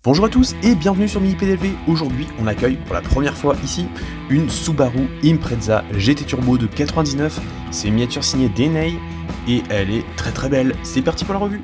Bonjour à tous et bienvenue sur Mini PDLV. Aujourd'hui, on accueille pour la première fois ici une Subaru Impreza GT Turbo de 99. C'est une miniature signée DNA et elle est très belle. C'est parti pour la revue.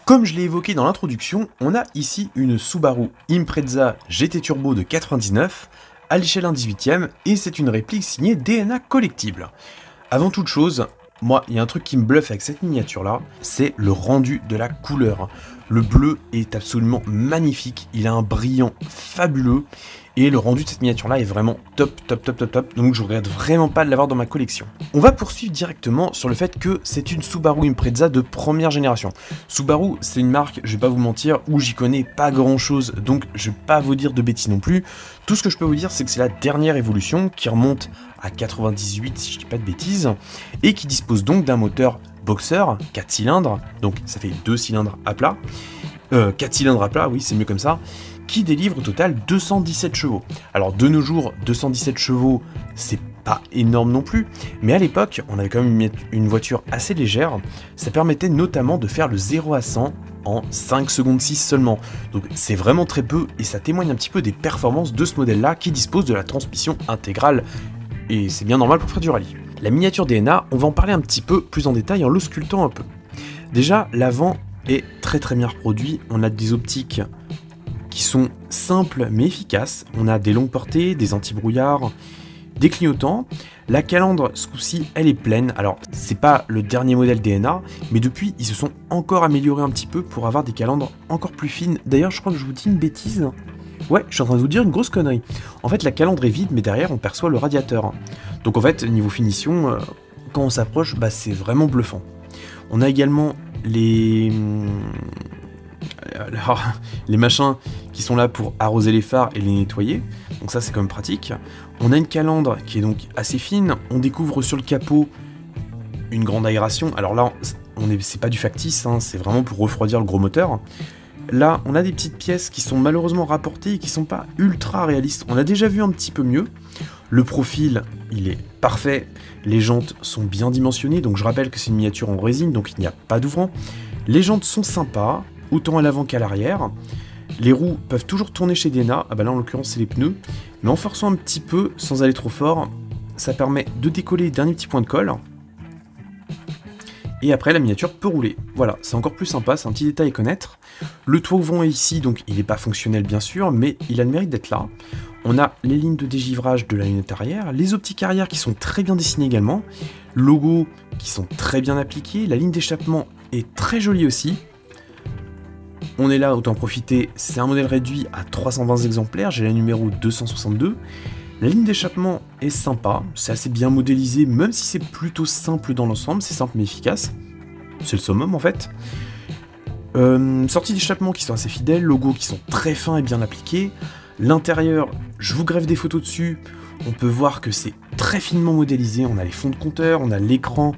Comme je l'ai évoqué dans l'introduction, on a ici une Subaru Impreza GT Turbo de 99 à l'échelle 1/18e et c'est une réplique signée DNA Collectible. Avant toute chose, moi, il y a un truc qui me bluffe avec cette miniature-là, c'est le rendu de la couleur. Le bleu est absolument magnifique, il a un brillant fabuleux et le rendu de cette miniature-là est vraiment top, donc je regrette vraiment pas de l'avoir dans ma collection. On va poursuivre directement sur le fait que c'est une Subaru Impreza de première génération. Subaru, c'est une marque, je vais pas vous mentir, où j'y connais pas grand-chose, donc je vais pas vous dire de bêtises non plus. Tout ce que je peux vous dire, c'est que c'est la dernière évolution qui remonte à 98, si je dis pas de bêtises, et qui dispose donc d'un moteur Boxer, 4 cylindres, donc ça fait 2 cylindres à plat, 4 cylindres à plat, oui c'est mieux comme ça, qui délivre au total 217 chevaux. Alors de nos jours, 217 chevaux, c'est pas énorme non plus, mais à l'époque, on avait quand même une voiture assez légère, ça permettait notamment de faire le 0 à 100 en 5 secondes 6 seulement. Donc c'est vraiment très peu, et ça témoigne un petit peu des performances de ce modèle-là, qui dispose de la transmission intégrale, et c'est bien normal pour faire du rallye. La miniature DNA, on va en parler un petit peu plus en détail en l'auscultant un peu. Déjà, l'avant est très bien reproduit, on a des optiques qui sont simples mais efficaces, on a des longues portées, des anti-brouillards, des clignotants. La calandre, ce coup-ci, elle est pleine. Alors, c'est pas le dernier modèle DNA, mais depuis, ils se sont encore améliorés un petit peu pour avoir des calandres encore plus fines. D'ailleurs, je crois que je vous dis une bêtise. Ouais, je suis en train de vous dire une grosse connerie. En fait, la calandre est vide, mais derrière, on perçoit le radiateur. Donc en fait, niveau finition, quand on s'approche, bah, c'est vraiment bluffant. On a également les machins qui sont là pour arroser les phares et les nettoyer, donc ça c'est quand même pratique. On a une calandre qui est donc assez fine, on découvre sur le capot une grande aération, alors là c'est pas du factice, hein, c'est vraiment pour refroidir le gros moteur. Là on a des petites pièces qui sont malheureusement rapportées et qui sont pas ultra réalistes, on a déjà vu un petit peu mieux. Le profil il est parfait, les jantes sont bien dimensionnées, donc je rappelle que c'est une miniature en résine, donc il n'y a pas d'ouvrant. Les jantes sont sympas, autant à l'avant qu'à l'arrière. Les roues peuvent toujours tourner chez DNA, ah bah là en l'occurrence c'est les pneus, mais en forçant un petit peu sans aller trop fort, ça permet de décoller les derniers petits points de colle. Et après la miniature peut rouler. Voilà, c'est encore plus sympa, c'est un petit détail à connaître. Le toit ouvrant est ici, donc il n'est pas fonctionnel bien sûr, mais il a le mérite d'être là. On a les lignes de dégivrage de la lunette arrière, les optiques arrière qui sont très bien dessinées également, logos qui sont très bien appliqués, la ligne d'échappement est très jolie aussi. On est là, autant en profiter, c'est un modèle réduit à 320 exemplaires, j'ai la numéro 262. La ligne d'échappement est sympa, c'est assez bien modélisé, même si c'est plutôt simple dans l'ensemble, c'est simple mais efficace. C'est le summum en fait. Sorties d'échappement qui sont assez fidèles, logos qui sont très fins et bien appliqués. L'intérieur, je vous greffe des photos dessus, on peut voir que c'est très finement modélisé, on a les fonds de compteur, on a l'écran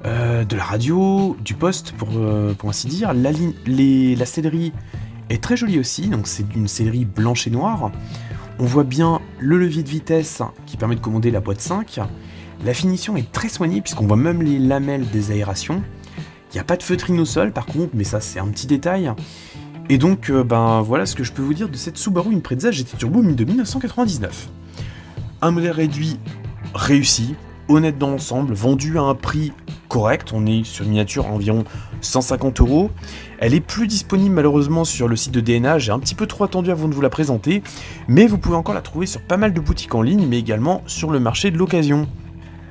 de la radio, du poste pour ainsi dire. La sellerie est très jolie aussi, donc c'est une sellerie blanche et noire. On voit bien le levier de vitesse qui permet de commander la boîte 5. La finition est très soignée puisqu'on voit même les lamelles des aérations. Il n'y a pas de feutrine au sol par contre, mais ça c'est un petit détail. Et donc ben voilà ce que je peux vous dire de cette Subaru Impreza GT Turbo de 1999. Un modèle réduit réussi, honnête dans l'ensemble, vendu à un prix correct, on est sur une miniature à environ 150 €. Elle est plus disponible malheureusement sur le site de DNA, j'ai un petit peu trop attendu avant de vous la présenter, mais vous pouvez encore la trouver sur pas mal de boutiques en ligne, mais également sur le marché de l'occasion.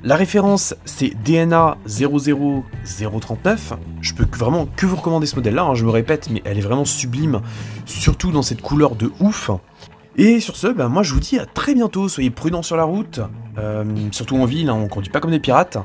La référence, c'est DNA 00039. Je peux vraiment que vous recommander ce modèle-là, hein, je me répète, mais elle est vraiment sublime, surtout dans cette couleur de ouf. Et sur ce, moi je vous dis à très bientôt, soyez prudents sur la route, surtout en ville, hein, on conduit pas comme des pirates.